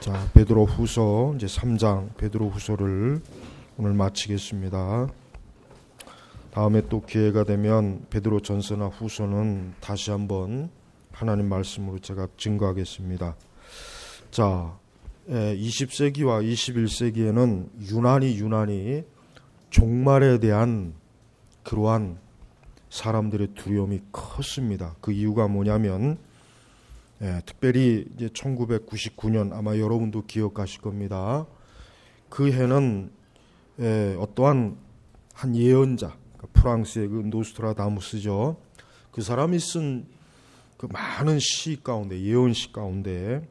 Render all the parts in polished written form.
자, 베드로 후서 이제 3장 베드로 후서를 오늘 마치겠습니다. 다음에 또 기회가 되면 베드로 전서나 후서는 다시 한번 하나님 말씀으로 제가 증거하겠습니다. 자, 20세기와 21세기에는 유난히 종말에 대한 그러한 사람들의 두려움이 컸습니다. 그 이유가 뭐냐면 특별히 이제 1999년 아마 여러분도 기억하실 겁니다. 그 해는 어떠한 한 예언자, 프랑스의 그 노스트라다무스죠. 그 사람이 쓴 그 많은 시 가운데, 예언시 가운데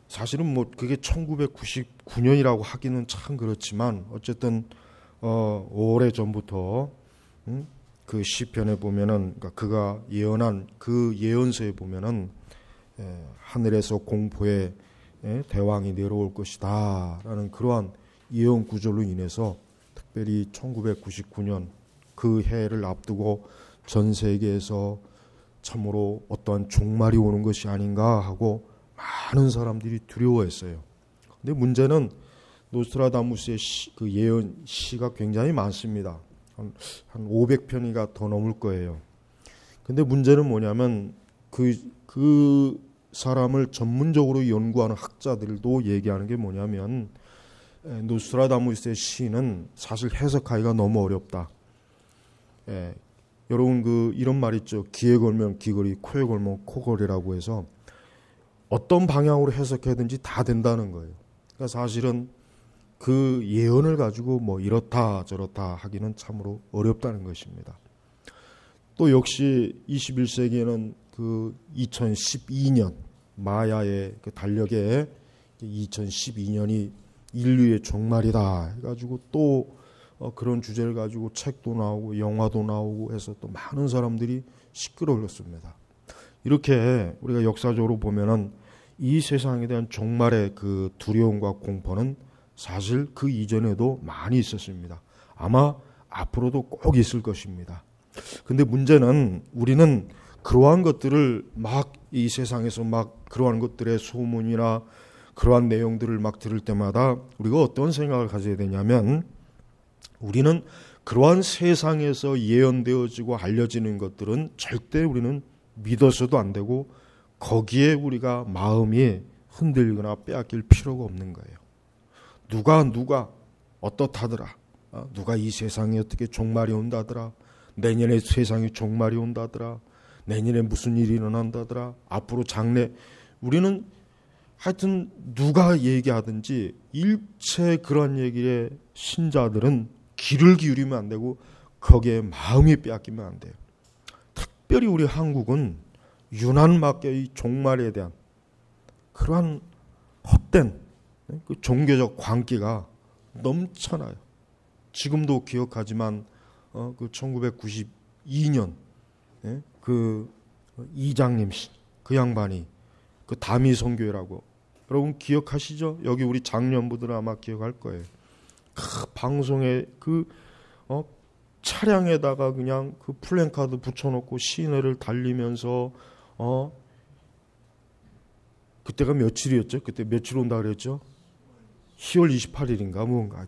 사실은 뭐 그게 1999년이라고 하기는 참 그렇지만 어쨌든 오래 전부터 그 시편에 보면은 그가 예언한 그 예언서에 보면은 하늘에서 공포의 대왕이 내려올 것이다라는 그러한 예언 구절로 인해서 특별히 1999년 그 해를 앞두고 전 세계에서 참으로 어떠한 종말이 오는 것이 아닌가 하고 많은 사람들이 두려워했어요. 근데 문제는 노스트라다무스의 그 예언 시가 굉장히 많습니다. 한 500편이가 더 넘을 거예요. 근데 문제는 뭐냐면 그 사람을 전문적으로 연구하는 학자들도 얘기하는 게 뭐냐면 노스트라다무스의 시는 사실 해석하기가 너무 어렵다. 여러분 이런 말 있죠. 귀에 걸면 귀걸이, 코에 걸면 코걸이라고 해서 어떤 방향으로 해석해든지 다 된다는 거예요. 그러니까 사실은 그 예언을 가지고 뭐 이렇다 저렇다 하기는 참으로 어렵다는 것입니다. 또 역시 21세기에는 그 2012년 마야의 그 달력에 2012년이 인류의 종말이다 해가지고 또 그런 주제를 가지고 책도 나오고 영화도 나오고 해서 또 많은 사람들이 시끄러웠습니다. 이렇게 우리가 역사적으로 보면은 이 세상에 대한 종말의 그 두려움과 공포는 사실 그 이전에도 많이 있었습니다. 아마 앞으로도 꼭 있을 것입니다. 근데 문제는 우리는 그러한 것들을 막 이 세상에서 막 그러한 것들의 소문이나 그러한 내용들을 막 들을 때마다 우리가 어떤 생각을 가져야 되냐면 우리는 그러한 세상에서 예언되어지고 알려지는 것들은 절대 우리는 믿어서도 안 되고 거기에 우리가 마음이 흔들거나 빼앗길 필요가 없는 거예요. 누가 어떻다더라. 누가 이 세상에 어떻게 종말이 온다더라. 내년에 세상에 종말이 온다더라. 내년에 무슨 일이 일어난다더라. 앞으로 장래. 우리는 하여튼 누가 얘기하든지 일체 그런 얘기에 신자들은 귀를 기울이면 안 되고 거기에 마음이 빼앗기면 안 돼요. 특별히 우리 한국은 유난맞게 이 종말에 대한 그러한 헛된 그 종교적 광기가 넘쳐나요. 지금도 기억하지만 그 1992년 그 이장님 그 양반이 그 다미선교회라고 여러분 기억하시죠? 여기 우리 장년부들은 아마 기억할 거예요. 그 방송에 그 차량에다가 그냥 그 플랜카드 붙여놓고 시내를 달리면서 그때가 며칠이었죠? 그때 며칠 온다 그랬죠? 10월 28일인가 뭔가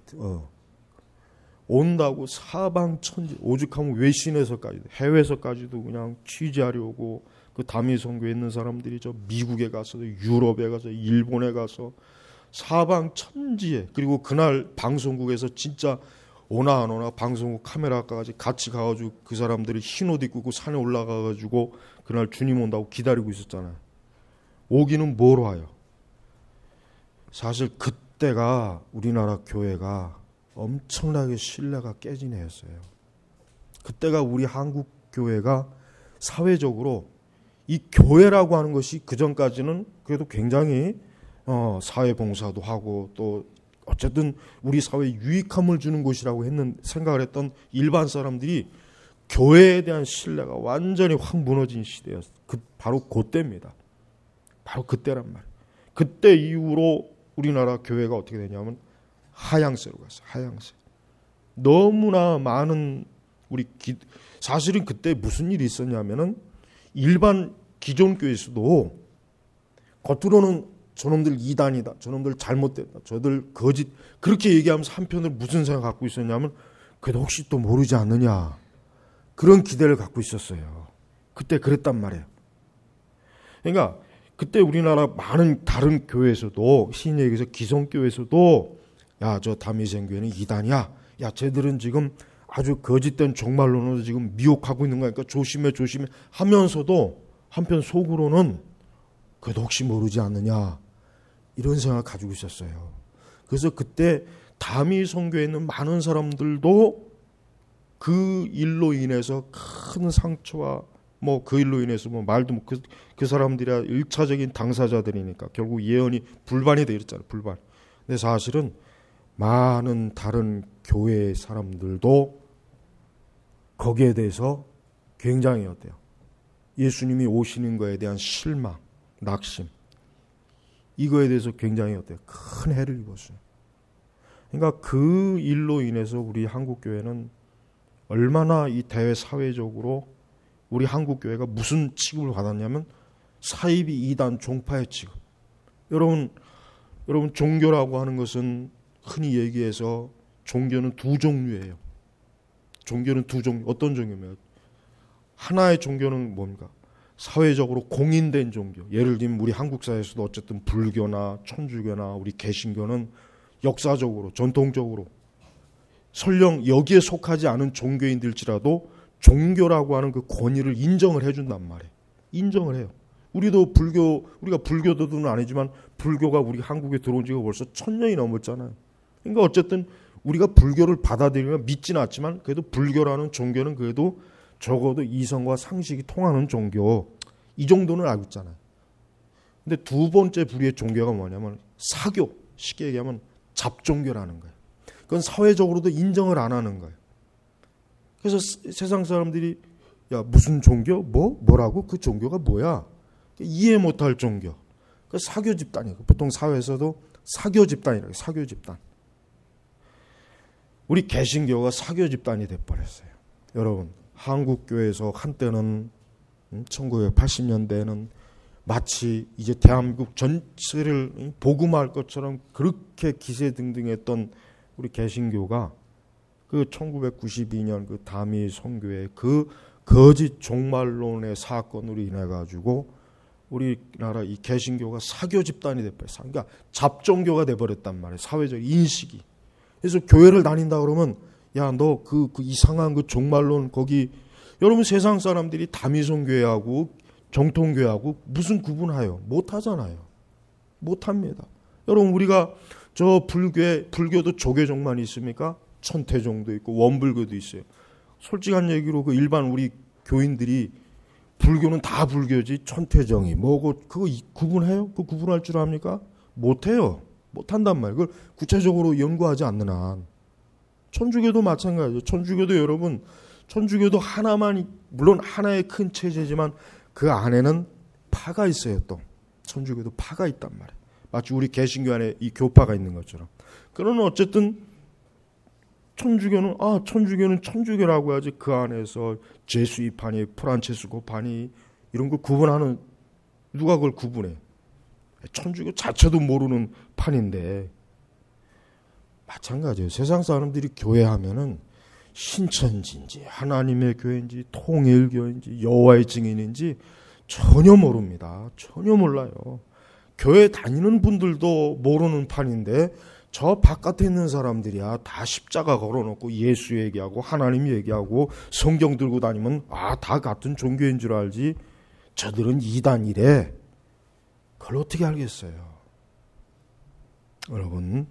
온다고 사방천지 오죽하면 외신에서까지 해외에서까지도 그냥 취재하려고 그 다미 선교에 있는 사람들이 저 미국에 가서 유럽에 가서 일본에 가서 사방천지에 그리고 그날 방송국에서 진짜 오나 안 오나 방송국 카메라까지 같이 가가지고 그 사람들이 흰 옷 입고 그 산에 올라가가지고 그날 주님 온다고 기다리고 있었잖아요. 오기는 뭘 와요? 사실 그때가 우리나라 교회가 엄청나게 신뢰가 깨진 해였어요. 그때가 우리 한국 교회가 사회적으로 이 교회라고 하는 것이 그전까지는 그래도 굉장히 사회봉사도 하고 또 어쨌든 우리 사회에 유익함을 주는 곳이라고 생각을 했던 일반 사람들이 교회에 대한 신뢰가 완전히 확 무너진 시대였어요. 바로 그때입니다. 바로 그때란 말이에요. 그때 이후로 우리나라 교회가 어떻게 되냐면 하향세로 갔어요. 하향세. 너무나 많은 사실은 그때 무슨 일이 있었냐면은 일반 기존 교회에서도 겉으로는 저놈들 이단이다, 저놈들 잘못됐다, 저들 거짓, 그렇게 얘기하면서 한편으로 무슨 생각 갖고 있었냐면 그래도 혹시 또 모르지 않느냐, 그런 기대를 갖고 있었어요. 그때 그랬단 말이에요. 그러니까 그때 우리나라 많은 다른 교회에서도, 신예에서 기성교회에서도 야, 저 다미생교회는 이단이야, 야, 쟤들은 지금 아주 거짓된 종말론으로 지금 미혹하고 있는 거니까 조심해 하면서도 한편 속으로는 그래도 혹시 모르지 않느냐, 이런 생각을 가지고 있었어요. 그래서 그때 다미 선교에 있는 많은 사람들도 그 일로 인해서 큰 상처와 그 일로 인해서 말도 그 사람들이야 1차적인 당사자들이니까 결국 예언이 불반이 되었잖아요. 불반. 근데 사실은 많은 다른 교회 사람들도 거기에 대해서 굉장히 어때요? 예수님이 오시는 거에 대한 실망, 낙심, 이거에 대해서 굉장히 어때요? 큰 해를 입었어요. 그러니까 그 일로 인해서 우리 한국교회는 얼마나 이 대외 사회적으로 우리 한국교회가 무슨 취급을 받았냐면 사이비 이단 종파의 취급. 여러분 종교라고 하는 것은 흔히 얘기해서 종교는 두 종류예요. 종교는 두 종류. 어떤 종교입니까? 하나의 종교는 뭡니까? 사회적으로 공인된 종교. 예를 들면 우리 한국 사회에서도 어쨌든 불교나 천주교나 우리 개신교는 역사적으로 전통적으로 설령 여기에 속하지 않은 종교인들지라도 종교라고 하는 그 권위를 인정을 해준단 말이에요. 인정을 해요. 우리가 불교도는 아니지만 불교가 우리 한국에 들어온 지가 벌써 1000년이 넘었잖아요. 그러니까 어쨌든 우리가 불교를 받아들이면 믿지는 않지만 그래도 불교라는 종교는 그래도 적어도 이성과 상식이 통하는 종교, 이 정도는 알고 있잖아요. 근데 두 번째 부류의 종교가 뭐냐면 사교, 쉽게 얘기하면 잡종교라는 거예요. 그건 사회적으로도 인정을 안 하는 거예요. 그래서 세상 사람들이 야, 무슨 종교? 뭐라고? 그 종교가 뭐야? 이해 못할 종교. 그 사교 집단이에요. 보통 사회에서도 사교 집단이라고 해요. 사교 집단. 우리 개신교가 사교 집단이 돼버렸어요. 여러분, 한국교회에서 한때는 1980년대에는 마치 이제 대한민국 전체를 복음화할 것처럼 그렇게 기세등등했던 우리 개신교가 그 1992년 그 다미 선교회 그 거짓 종말론의 사건으로 인해 가지고 우리나라 이 개신교가 사교 집단이 돼버렸어요. 그러니까 잡종교가 돼버렸단 말이에요. 사회적 인식이. 그래서 교회를 다닌다 그러면 야, 너 그 이상한 그 종말론 거기, 여러분 세상 사람들이 다미선교회하고 정통교회하고 무슨 구분해요? 못하잖아요. 못합니다. 여러분 우리가 저 불교도 조계종만 있습니까? 천태종도 있고 원불교도 있어요. 솔직한 얘기로 그 일반 우리 교인들이 불교는 다 불교지 천태종이 뭐고 그거 구분해요? 그거 구분할 줄 압니까? 못해요. 못한단 말이에요. 그걸 구체적으로 연구하지 않는 한. 천주교도 마찬가지죠. 천주교도 여러분, 천주교도 하나만, 물론 하나의 큰 체제지만 그 안에는 파가 있어요. 또 천주교도 파가 있단 말이에요. 마치 우리 개신교 안에 이 교파가 있는 것처럼. 그러나 어쨌든 천주교는 천주교라고 하지 그 안에서 제수이파니 프란체스코파니 이런 걸 구분하는, 누가 그걸 구분해? 천주교 자체도 모르는 판인데 마찬가지예요. 세상 사람들이 교회하면은 신천지인지 하나님의 교회인지 통일교인지 여호와의 증인인지 전혀 모릅니다. 전혀 몰라요. 교회 다니는 분들도 모르는 판인데 저 바깥에 있는 사람들이야 다 십자가 걸어놓고 예수 얘기하고 하나님 얘기하고 성경 들고 다니면 다 같은 종교인 줄 알지 저들은 이단이래. 그걸 어떻게 알겠어요? 여러분,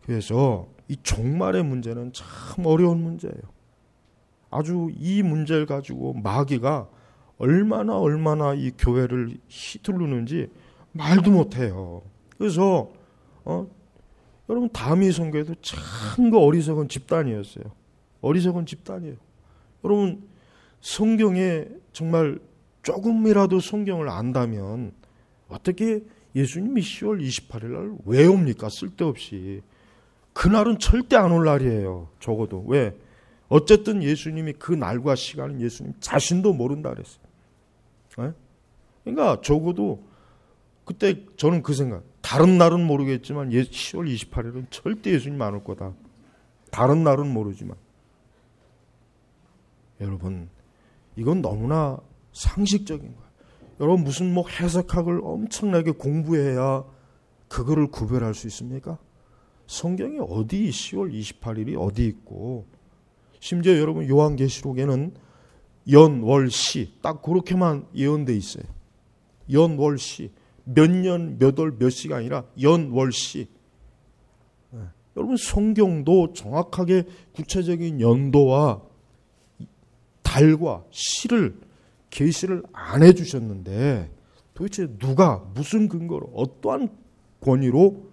그래서 이 종말의 문제는 참 어려운 문제예요. 아주 이 문제를 가지고 마귀가 얼마나 이 교회를 휘두르는지 말도 못해요. 그래서 여러분 다미 선교회도 참 어리석은 집단이었어요. 어리석은 집단이에요. 여러분 성경에 정말 조금이라도 성경을 안다면 어떻게 예수님이 10월 28일 날 왜 옵니까? 쓸데없이. 그날은 절대 안 올 날이에요. 적어도. 왜? 어쨌든 예수님이 그 날과 시간은 예수님 자신도 모른다 그랬어요. 네? 그러니까 적어도 그때 저는 그 생각, 다른 날은 모르겠지만 10월 28일은 절대 예수님 안 올 거다. 다른 날은 모르지만. 여러분, 이건 너무나 상식적인 거예요. 여러분, 무슨 뭐 해석학을 엄청나게 공부해야 그거를 구별할 수 있습니까? 성경이 어디 10월 28일이 어디 있고, 심지어 여러분 요한계시록에는 연월시 딱 그렇게만 예언돼 있어요. 연월시 몇 년 몇 월 몇 시가 아니라 연월시. 여러분 성경도 정확하게 구체적인 연도와 달과 시를 계시를 안 해주셨는데 도대체 누가 무슨 근거로 어떠한 권위로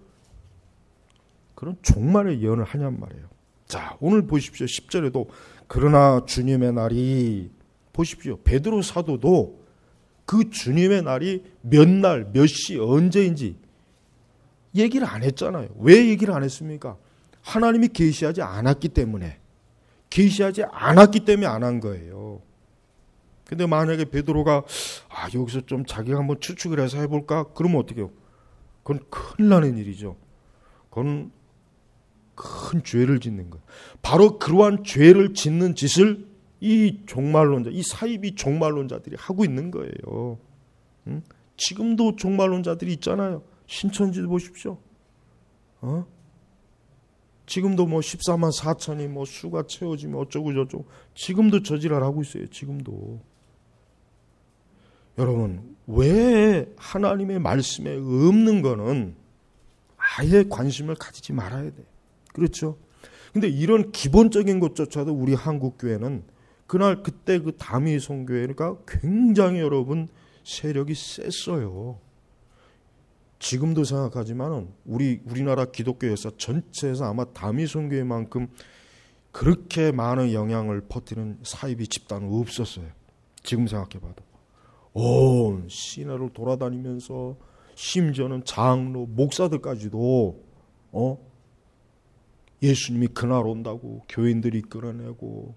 그런 종말의 예언을 하냔 말이에요. 자, 오늘 보십시오. 10절에도 그러나 주님의 날이, 보십시오. 베드로 사도도 그 주님의 날이 몇 날, 몇 시, 언제인지 얘기를 안 했잖아요. 왜 얘기를 안 했습니까? 하나님이 계시하지 않았기 때문에. 계시하지 않았기 때문에 안 한 거예요. 근데 만약에 베드로가 여기서 좀 자기가 한번 추측을 해서 해볼까? 그러면 어떻게 해요? 그건 큰일 나는 일이죠. 그건 큰 죄를 짓는 거예요. 바로 그러한 죄를 짓는 짓을 이 종말론자, 이 사이비 종말론자들이 하고 있는 거예요. 지금도 종말론자들이 있잖아요. 신천지도 보십시오. 지금도 뭐 14만 4천이 뭐 수가 채워지면 어쩌고 저쩌고 지금도 저지랄 하고 있어요. 지금도. 여러분, 왜 하나님의 말씀에 없는 거는 아예 관심을 가지지 말아야 돼. 그렇죠? 근데 이런 기본적인 것조차도 우리 한국교회는 그날 그때 그 다미 선교회가 굉장히 여러분 세력이 셌어요. 지금도 생각하지만은 우리나라 기독교 역사 전체에서 아마 다미 선교회만큼 그렇게 많은 영향을 퍼뜨리는 사이비 집단은 없었어요. 지금 생각해봐도 온 시내를 돌아다니면서 심지어는 장로, 목사들까지도 예수님이 그날 온다고 교인들이 끌어내고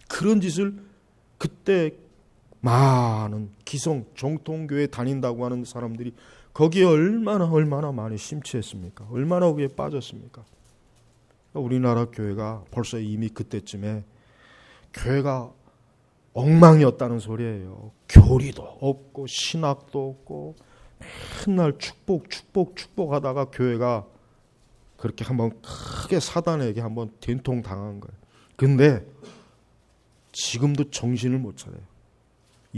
그런 짓을 그때 많은 기성 정통교회 다닌다고 하는 사람들이 거기에 얼마나 많이 심취했습니까? 얼마나 거기에 빠졌습니까? 우리나라 교회가 벌써 이미 그때쯤에 교회가 엉망이었다는 소리예요. 교리도 없고 신학도 없고 맨날 축복하다가 교회가 그렇게 한번 크게 사단에게 한번 된통 당한 거예요. 근데 지금도 정신을 못 차려요.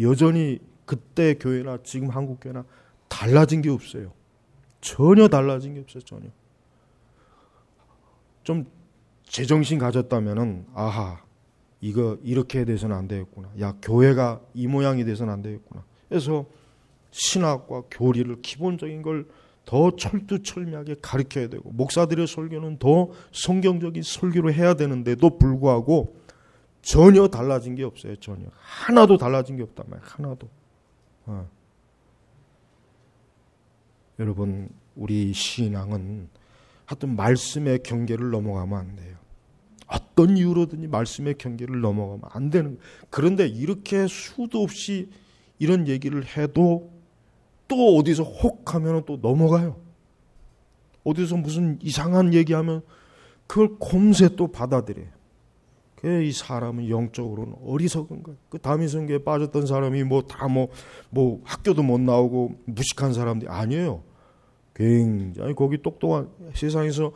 여전히 그때 교회나 지금 한국 교회나 달라진 게 없어요. 전혀 달라진 게 없어요. 전혀. 좀 제정신 가졌다면은 이거 이렇게 해야 돼서는 안 되겠구나. 교회가 이 모양이 돼서는 안 되겠구나. 그래서 신학과 교리를 기본적인 걸 더 철두철미하게 가르쳐야 되고 목사들의 설교는 더 성경적인 설교를 해야 되는데도 불구하고 전혀 달라진 게 없어요. 전혀. 하나도 달라진 게 없단 말이에요. 하나도. 여러분, 우리 신앙은 하여튼 말씀의 경계를 넘어가면 안 돼요. 어떤 이유로든지 말씀의 경계를 넘어가면 안 되는 거예요. 그런데 이렇게 수도 없이 이런 얘기를 해도 또 어디서 혹하면 또 넘어가요. 어디서 무슨 이상한 얘기하면 그걸 곰새 또 받아들여요. 이 사람은 영적으로는 어리석은 거예요. 그 다미성교에 빠졌던 사람이 뭐 학교도 못 나오고 무식한 사람들이 아니에요. 굉장히 거기 똑똑한 세상에서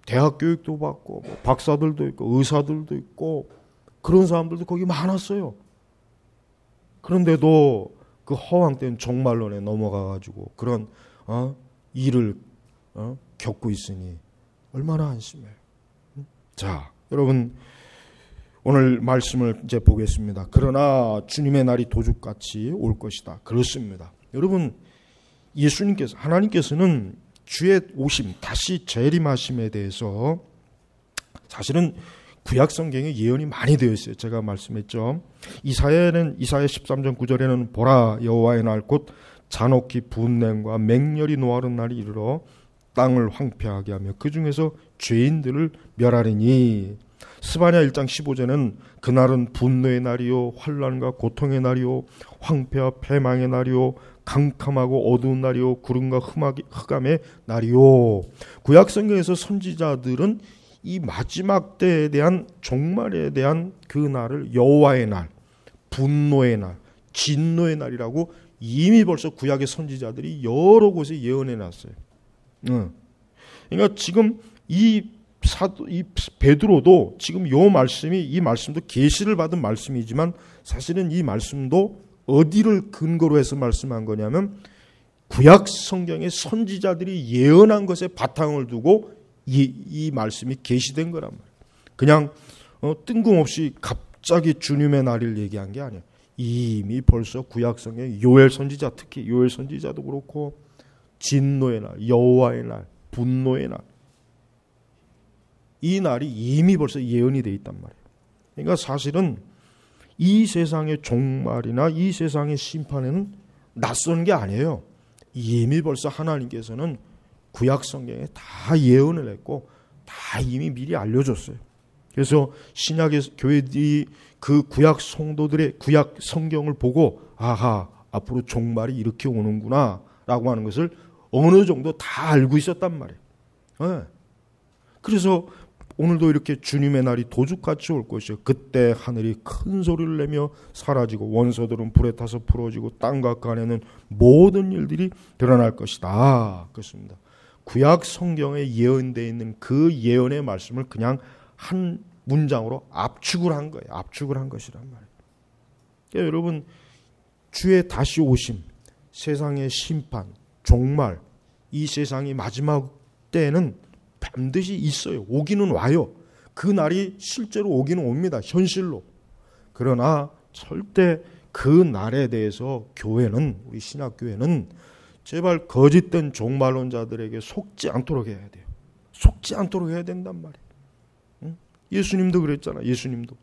대학 교육도 받고 박사들도 있고 의사들도 있고 그런 사람들도 거기 많았어요. 그런데도 그 허황된 종말론에 넘어가가지고 그런 일을 겪고 있으니 얼마나 한심해요. 자, 여러분 오늘 말씀을 이제 보겠습니다. 그러나 주님의 날이 도둑같이 올 것이다. 그렇습니다. 여러분 예수님께서 하나님께서는 주의 오심 다시 재림하심에 대해서 사실은 구약 성경에 예언이 많이 되어 있어요. 제가 말씀했죠. 이사야 13장 9절에는 보라 여호와의 날 곧 잔혹히 분냄과 맹렬히 노하는 날이 이르러 땅을 황폐하게 하며 그 중에서 죄인들을 멸하리니 스바냐 1장 15절은 그날은 분노의 날이요 환난과 고통의 날이요 황폐와 패망의 날이요 캄캄하고 어두운 날이요 구름과 흑암의 날이요. 구약 성경에서 선지자들은 이 마지막 때에 대한 종말에 대한 그 날을 여호와의 날, 분노의 날, 진노의 날이라고 이미 벌써 구약의 선지자들이 여러 곳에 예언해 놨어요. 그러니까 지금 이 베드로도 지금 이 말씀도 계시를 받은 말씀이지만 사실은 이 말씀도 어디를 근거로 해서 말씀한 거냐면 구약 성경의 선지자들이 예언한 것에 바탕을 두고 이 말씀이 계시된 거란 말이에요. 그냥 뜬금없이 갑자기 주님의 날을 얘기한 게 아니에요. 이미 벌써 구약 성경의 요엘 선지자, 특히 요엘 선지자도 그렇고 진노의 날, 여호와의 날, 분노의 날, 이 날이 이미 벌써 예언이 돼 있단 말이에요. 그러니까 사실은 이 세상의 종말이나 이 세상의 심판에는 낯선 게 아니에요. 이미 벌써 하나님께서는 구약 성경에 다 예언을 했고 다 이미 미리 알려줬어요. 그래서 신약의 교회들이 그 구약 성도들의 구약 성경을 보고 아하, 앞으로 종말이 이렇게 오는구나 라고 하는 것을 어느 정도 다 알고 있었단 말이에요. 네. 그래서 오늘도 이렇게 주님의 날이 도둑같이 올 것이요 그때 하늘이 큰 소리를 내며 사라지고 원소들은 불에 타서 풀어지고 땅과 그 안에는 모든 일들이 드러날 것이다. 그렇습니다. 구약 성경에 예언되어 있는 그 예언의 말씀을 그냥 한 문장으로 압축을 한 거예요. 압축을 한 것이란 말이에요. 그러니까 여러분, 주의 다시 오심, 세상의 심판, 종말, 이 세상이 마지막 때에는 반드시 있어요. 오기는 와요. 그 날이 실제로 오기는 옵니다. 현실로. 그러나 절대 그 날에 대해서 교회는, 우리 신약교회는 제발 거짓된 종말론자들에게 속지 않도록 해야 돼요. 속지 않도록 해야 된단 말이에요. 응? 예수님도 그랬잖아. 예수님도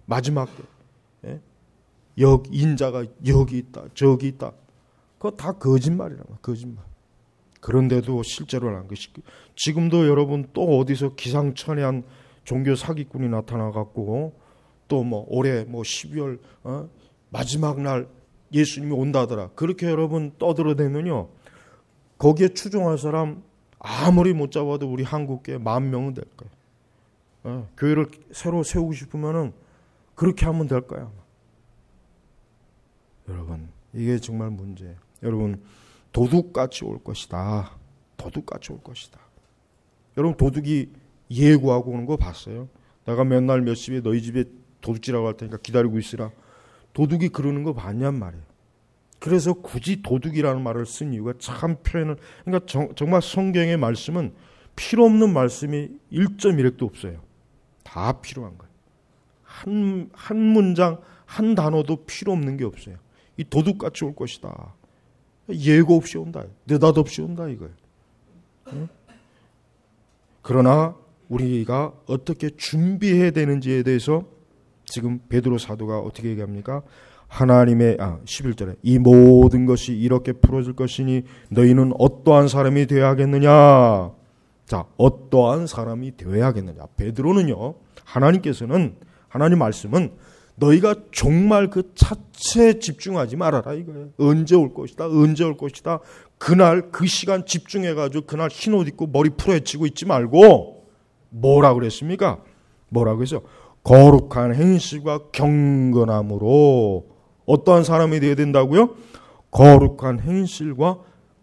마지막 때 인자가 여기 있다, 저기 있다. 그거 다 거짓말이란 말이야. 거짓말. 그런데도 실제로는 안 것이. 지금도 여러분 또 어디서 기상천외한 종교 사기꾼이 나타나갖고 또 뭐 올해 뭐 12월 마지막 날 예수님이 온다더라. 그렇게 여러분 떠들어대면요, 거기에 추종할 사람 아무리 못 잡아도 우리 한국교회 10,000명은 될 거예요. 교회를 새로 세우고 싶으면은 그렇게 하면 될 거야. 여러분, 이게 정말 문제예요. 여러분, 도둑같이 올 것이다. 도둑같이 올 것이다. 여러분, 도둑이 예고하고 오는 거 봤어요? 내가 몇 날 몇 시에 너희 집에 도둑질하고 할 테니까 기다리고 있으라. 도둑이 그러는 거 봤냔 말이에요. 그래서 굳이 도둑이라는 말을 쓴 이유가 참 표현을, 그러니까 정말 성경의 말씀은 필요 없는 말씀이 1.1획도 없어요. 다 필요한 거예요. 한 문장, 한 단어도 필요 없는 게 없어요. 이 도둑같이 올 것이다. 예고 없이 온다. 느닷없이 온다 이거예요. 응? 그러나 우리가 어떻게 준비해야 되는지에 대해서 지금 베드로 사도가 어떻게 얘기합니까? 하나님의 11절에 이 모든 것이 이렇게 풀어질 것이니 너희는 어떠한 사람이 되어야 하겠느냐. 자, 어떠한 사람이 되어야 하겠느냐. 베드로는요, 하나님께서는, 하나님 말씀은 너희가 정말 그 자체에 집중하지 말아라 이거예요. 언제 올 것이다. 언제 올 것이다. 그날 그 시간 집중해가지고 그날 흰옷 입고 머리 풀어헤치고 있지 말고 뭐라고 그랬습니까? 뭐라고 했어요? 거룩한 행실과 경건함으로 어떠한 사람이 되어야 된다고요? 거룩한 행실과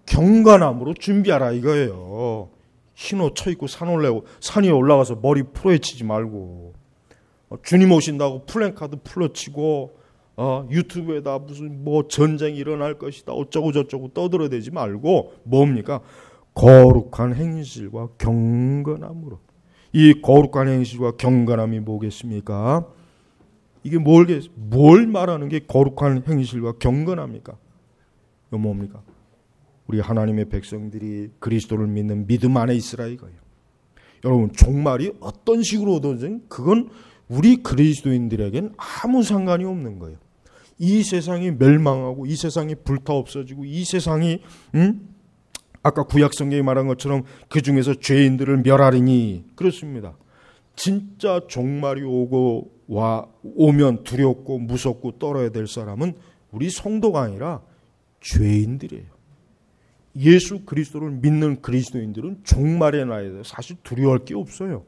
경건함으로 준비하라 이거예요. 흰옷 쳐입고 산 위에 올라가서 머리 풀어헤치지 말고, 주님 오신다고 플랜카드 풀어치고 유튜브에다 무슨 뭐 전쟁이 일어날 것이다 어쩌고 저쩌고 떠들어대지 말고 뭡니까? 거룩한 행실과 경건함으로. 이 거룩한 행실과 경건함이 뭐겠습니까? 이게 뭘 말하는 게 거룩한 행실과 경건합니까? 이거 뭡니까? 우리 하나님의 백성들이 그리스도를 믿는 믿음 안에 있으라 이거예요. 여러분, 종말이 어떤 식으로 오든지 그건 우리 그리스도인들에겐 아무 상관이 없는 거예요. 이 세상이 멸망하고 이 세상이 불타 없어지고 이 세상이 아까 구약 성경이 말한 것처럼 그 중에서 죄인들을 멸하리니, 그렇습니다. 진짜 종말이 오면 두렵고 무섭고 떨어야 될 사람은 우리 성도가 아니라 죄인들이에요. 예수 그리스도를 믿는 그리스도인들은 종말의 날에 대해서 사실 두려워할 게 없어요.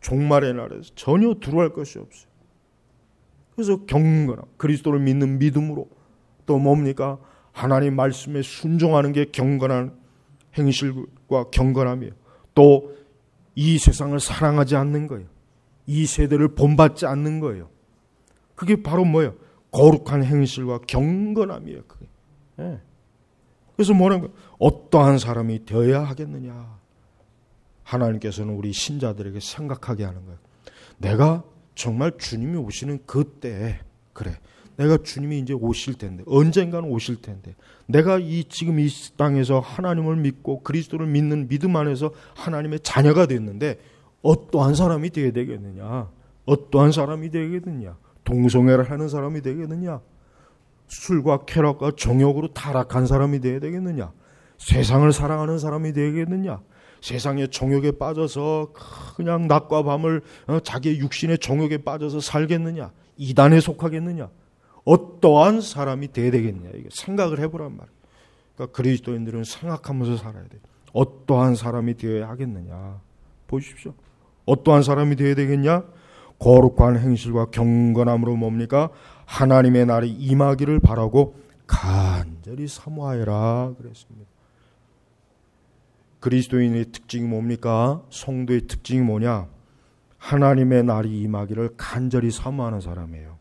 종말의 날에서 전혀 두려워할 것이 없어요. 그래서 경건함, 그리스도를 믿는 믿음으로 또 뭡니까? 하나님 말씀에 순종하는 게 경건한 행실과 경건함이에요. 또 이 세상을 사랑하지 않는 거예요. 이 세대를 본받지 않는 거예요. 그게 바로 뭐예요? 거룩한 행실과 경건함이에요. 그게. 네. 그래서 뭐라는 거예요? 어떠한 사람이 되어야 하겠느냐. 하나님께서는 우리 신자들에게 생각하게 하는 거예요. 내가 정말 주님이 오시는 그때에, 그래, 내가 주님이 이제 오실 텐데, 언젠가는 오실 텐데, 내가 지금 이 땅에서 하나님을 믿고 그리스도를 믿는 믿음 안에서 하나님의 자녀가 됐는데 어떠한 사람이 되어야 되겠느냐? 어떠한 사람이 되겠느냐? 동성애를 하는 사람이 되겠느냐? 술과 쾌락과 정욕으로 타락한 사람이 되어야 되겠느냐? 세상을 사랑하는 사람이 되겠느냐? 세상의 정욕에 빠져서 그냥 낮과 밤을 자기의 육신의 정욕에 빠져서 살겠느냐? 이단에 속하겠느냐? 어떠한 사람이 되어야 되겠냐? 이게 생각을 해보란 말이에요. 그러니까 그리스도인들은 생각하면서 살아야 돼요. 어떠한 사람이 되어야 하겠느냐? 보십시오. 어떠한 사람이 되어야 되겠냐? 거룩한 행실과 경건함으로 뭡니까? 하나님의 날이 임하기를 바라고 간절히 사모하여라 그랬습니다. 그리스도인의 특징이 뭡니까? 성도의 특징이 뭐냐? 하나님의 날이 임하기를 간절히 사모하는 사람이에요.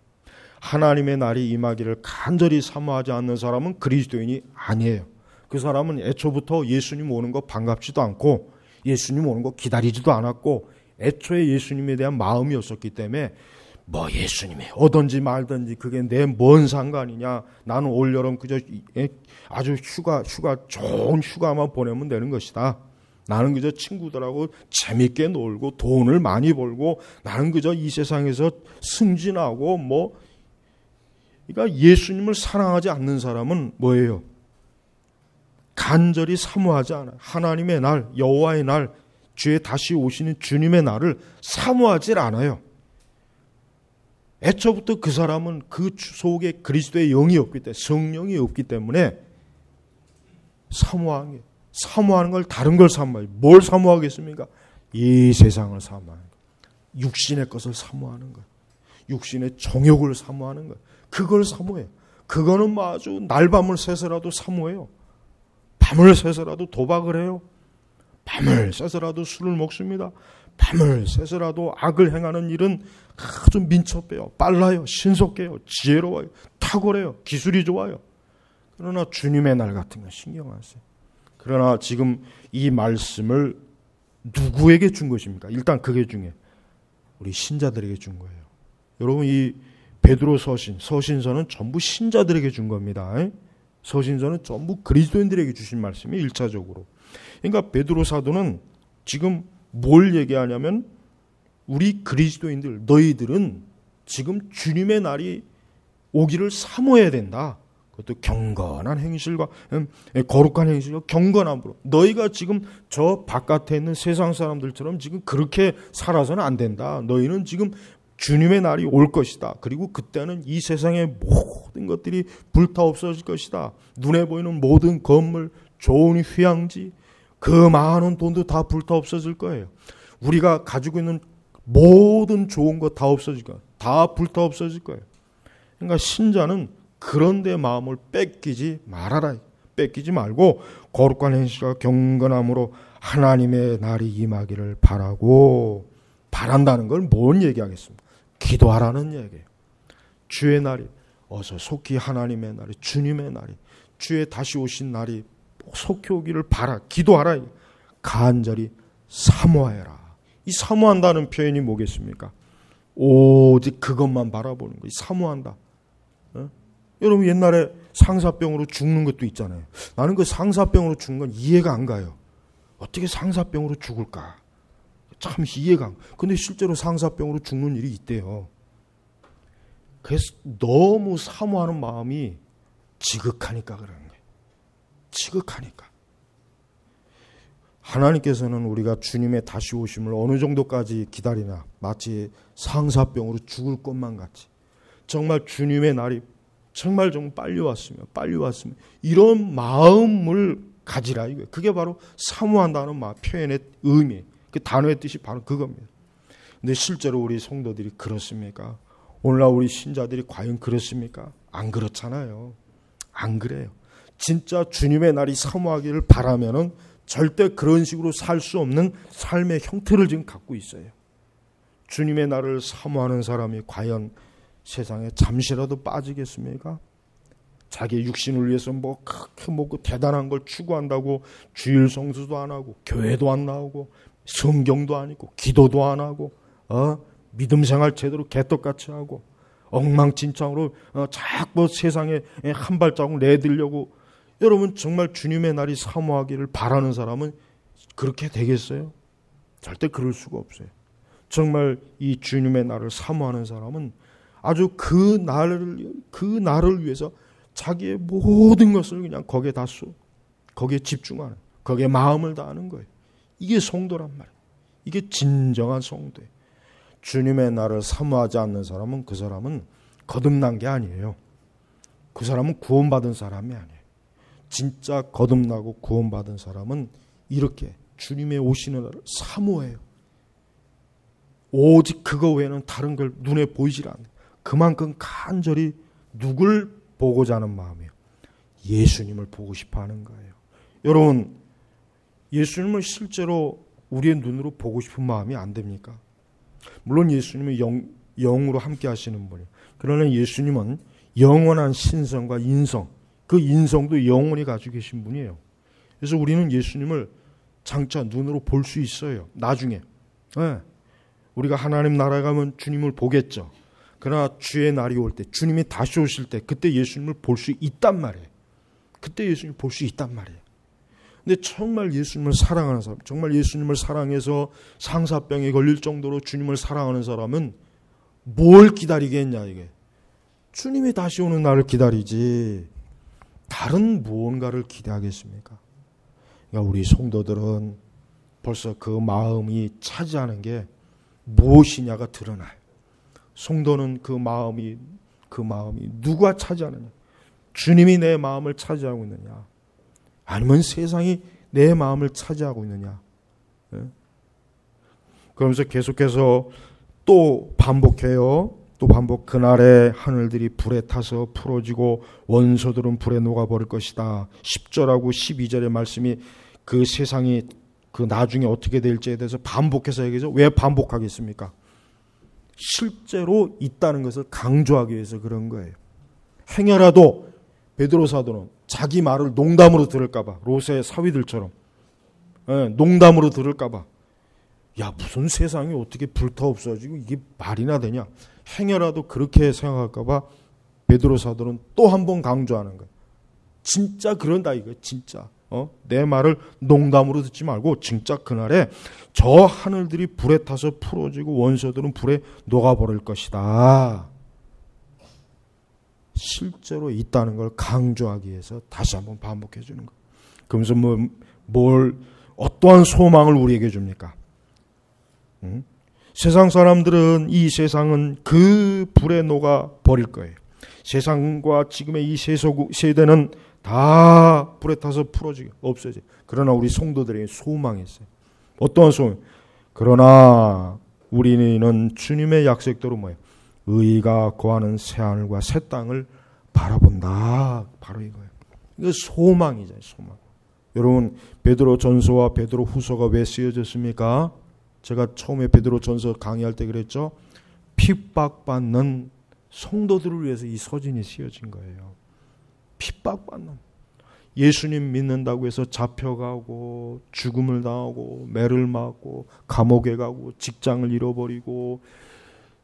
하나님의 날이 임하기를 간절히 사모하지 않는 사람은 그리스도인이 아니에요. 그 사람은 애초부터 예수님 오는 거 반갑지도 않고 예수님 오는 거 기다리지도 않았고 애초에 예수님에 대한 마음이 없었기 때문에 뭐 예수님이 오든지 말든지 그게 내 뭔 상관이냐. 나는 올여름 그저 아주 좋은 휴가만 보내면 되는 것이다. 나는 그저 친구들하고 재밌게 놀고 돈을 많이 벌고 나는 그저 이 세상에서 승진하고 뭐 그러니까 예수님을 사랑하지 않는 사람은 뭐예요? 간절히 사모하지 않아요. 하나님의 날, 여호와의 날, 주의 다시 오시는 주님의 날을 사모하지 않아요. 애초부터 그 사람은 그 속에 그리스도의 영이 없기 때문에 성령이 없기 때문에 사모하는 걸 다른 걸 사모해요. 뭘 사모하겠습니까? 이 세상을 사모하는 거예요. 육신의 것을 사모하는 거예요. 육신의 정욕을 사모하는 거예요. 그걸 사모해요. 그거는 뭐 아주 날밤을 새서라도 사모해요. 밤을 새서라도 도박을 해요. 밤을 새서라도 술을 먹습니다. 밤을 새서라도 악을 행하는 일은 아주 민첩해요. 빨라요. 신속해요. 지혜로워요. 탁월해요. 기술이 좋아요. 그러나 주님의 날 같은 건 신경 안 써요. 그러나 지금 이 말씀을 누구에게 준 것입니까? 일단 그게 중요해요. 우리 신자들에게 준 거예요. 여러분 이 베드로 서신서는 전부 신자들에게 준 겁니다. 서신서는 전부 그리스도인들에게 주신 말씀이에요. 1차적으로. 그러니까 베드로 사도는 지금 뭘 얘기하냐면 우리 그리스도인들 너희들은 지금 주님의 날이 오기를 사모해야 된다. 그것도 경건한 행실과 거룩한 행실과 경건함으로 너희가 지금 저 바깥에 있는 세상 사람들처럼 지금 그렇게 살아서는 안 된다. 너희는 지금 주님의 날이 올 것이다. 그리고 그때는 이 세상의 모든 것들이 불타 없어질 것이다. 눈에 보이는 모든 건물, 좋은 휴양지, 그 많은 돈도 다 불타 없어질 거예요. 우리가 가지고 있는 모든 좋은 것 다 없어질 거예요. 다 불타 없어질 거예요. 그러니까 신자는 그런 데 마음을 뺏기지 말아라. 뺏기지 말고 거룩한 행실과 경건함으로 하나님의 날이 임하기를 바라고 바란다는 걸 뭔 얘기하겠습니까? 기도하라는 얘기예요. 주의 날이 어서 속히 하나님의 날이 주님의 날이 주의 다시 오신 날이 속히 오기를 바라. 기도하라. 간절히 사모하여라. 이 사모한다는 표현이 뭐겠습니까? 오직 그것만 바라보는 거예요. 사모한다. 여러분 옛날에 상사병으로 죽는 것도 있잖아요. 나는 그 상사병으로 죽는 건 이해가 안 가요. 어떻게 상사병으로 죽을까? 참 이해가 안 가요. 근데 실제로 상사병으로 죽는 일이 있대요. 그래서 너무 사모하는 마음이 지극하니까 그러는 거예요. 지극하니까. 하나님께서는 우리가 주님의 다시 오심을 어느 정도까지 기다리나, 마치 상사병으로 죽을 것만 같이, 정말 주님의 날이 정말 빨리 왔으면 이런 마음을 가지라 이거예요. 그게 바로 사모한다는 표현의 의미, 그 단어의 뜻이 바로 그겁니다. 근데 실제로 우리 성도들이 그렇습니까? 오늘날 우리 신자들이 과연 그렇습니까? 안 그렇잖아요. 안 그래요. 진짜 주님의 날이 사모하기를 바라면은 절대 그런 식으로 살 수 없는 삶의 형태를 지금 갖고 있어요. 주님의 날을 사모하는 사람이 과연 세상에 잠시라도 빠지겠습니까? 자기 육신을 위해서 그렇게 대단한 걸 추구한다고 주일 성수도 안 하고, 교회도 안 나오고, 성경도 안 읽고, 기도도 안 하고, 믿음 생활 제대로 개떡같이 하고, 엉망진창으로 자꾸 세상에 한 발자국 내들려고, 여러분 정말 주님의 날이 사모하기를 바라는 사람은 그렇게 되겠어요? 절대 그럴 수가 없어요. 정말 이 주님의 날을 사모하는 사람은 아주 그 날을 위해서 자기의 모든 것을 그냥 거기에 집중하는, 거기에 마음을 다하는 거예요. 이게 성도란 말이에요. 이게 진정한 성도예요. 주님의 날을 사모하지 않는 사람은, 그 사람은 거듭난 게 아니에요. 그 사람은 구원받은 사람이 아니에요. 진짜 거듭나고 구원받은 사람은 이렇게 주님의 오시는 날을 사모해요. 오직 그거 외에는 다른 걸 눈에 보이질 않아요. 그만큼 간절히 누굴 보고자 하는 마음이에요. 예수님을 보고 싶어 하는 거예요. 여러분, 예수님을 실제로 우리의 눈으로 보고 싶은 마음이 안 됩니까? 물론 예수님은 영으로 함께 하시는 분이에요. 그러나 예수님은 영원한 신성과 인성, 그 인성도 영원히 가지고 계신 분이에요. 그래서 우리는 예수님을 장차 눈으로 볼 수 있어요. 나중에. 네. 우리가 하나님 나라에 가면 주님을 보겠죠. 그러나 주의 날이 올 때, 주님이 다시 오실 때, 그때 예수님을 볼 수 있단 말이에요. 그때 예수님을 볼 수 있단 말이에요. 근데 정말 예수님을 사랑하는 사람, 정말 예수님을 사랑해서 상사병에 걸릴 정도로 주님을 사랑하는 사람은 뭘 기다리겠냐 이게. 주님이 다시 오는 날을 기다리지 다른 무언가를 기대하겠습니까? 그러니까 우리 성도들은 벌써 그 마음이 차지하는 게 무엇이냐가 드러나요. 성도는 그 마음이 누가 차지하느냐? 주님이 내 마음을 차지하고 있느냐? 아니면 세상이 내 마음을 차지하고 있느냐? 그러면서 계속해서 또 반복해요. 또 반복. 그날에 하늘들이 불에 타서 풀어지고 원소들은 불에 녹아버릴 것이다. 10절하고 12절의 말씀이 그 세상이 그 나중에 어떻게 될지에 대해서 반복해서 얘기해서 왜 반복하겠습니까? 실제로 있다는 것을 강조하기 위해서 그런 거예요. 행여라도 베드로 사도는 자기 말을 농담으로 들을까봐, 롯의 사위들처럼 농담으로 들을까봐, 야 무슨 세상이 어떻게 불타 없어지고 이게 말이나 되냐, 행여라도 그렇게 생각할까봐 베드로 사도는 또 한 번 강조하는 거예요. 진짜 그런다 이거예요. 진짜 내 말을 농담으로 듣지 말고 진짜 그날에 저 하늘들이 불에 타서 풀어지고 원소들은 불에 녹아버릴 것이다. 실제로 있다는 걸 강조하기 위해서 다시 한번 반복해 주는 거예요. 그러면서 어떠한 소망을 우리에게 줍니까? 세상 사람들은 이 세상은 그 불에 녹아 버릴 거예요. 세상과 지금의 이 세대는 다 불에 타서 풀어지게 없어져. 그러나 우리 성도들에게 소망이 있어요. 어떠한 소망? 그러나 우리는 주님의 약속대로 뭐예요? 의가 거하는 새하늘과 새 땅을 바라본다. 바로 이거예요. 이거 소망이잖아요. 소망. 여러분, 베드로 전서와 베드로 후서가 왜 쓰여졌습니까? 제가 처음에 베드로 전서 강의할 때 그랬죠. 핍박받는 성도들을 위해서 이 서신이 쓰여진 거예요. 핍박받는, 예수님 믿는다고 해서 잡혀가고 죽음을 당하고 매를 맞고 감옥에 가고 직장을 잃어버리고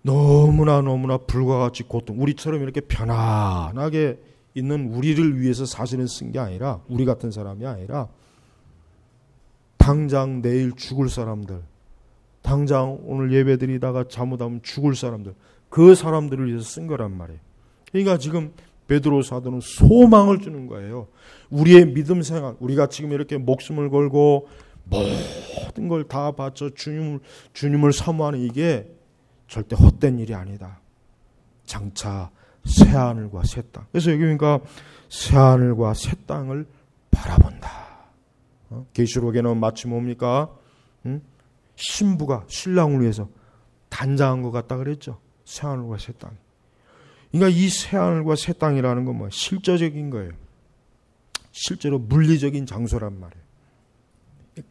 너무나 불과 같이 고통, 우리처럼 이렇게 편안하게 있는 우리를 위해서 사실은 쓴 게 아니라, 우리 같은 사람이 아니라 당장 내일 죽을 사람들, 당장 오늘 예배드리다가 잘못하면 죽을 사람들, 그 사람들을 위해서 쓴 거란 말이에요. 그러니까 지금 베드로 사도는 소망을 주는 거예요. 우리의 믿음 생활, 우리가 지금 이렇게 목숨을 걸고 모든 걸 다 바쳐 주님을 사모하는 이게 절대 헛된 일이 아니다. 장차 새하늘과 새 땅. 그래서 여기 보니까 새하늘과 새 땅을 바라본다. 계시록에는 마치 뭡니까? 신부가 신랑을 위해서 단장한 것 같다 그랬죠. 새하늘과 새 땅. 그러니까 이 새하늘과 새 땅이라는 건 뭐예요? 실제적인 거예요. 실제로 물리적인 장소란 말이에요.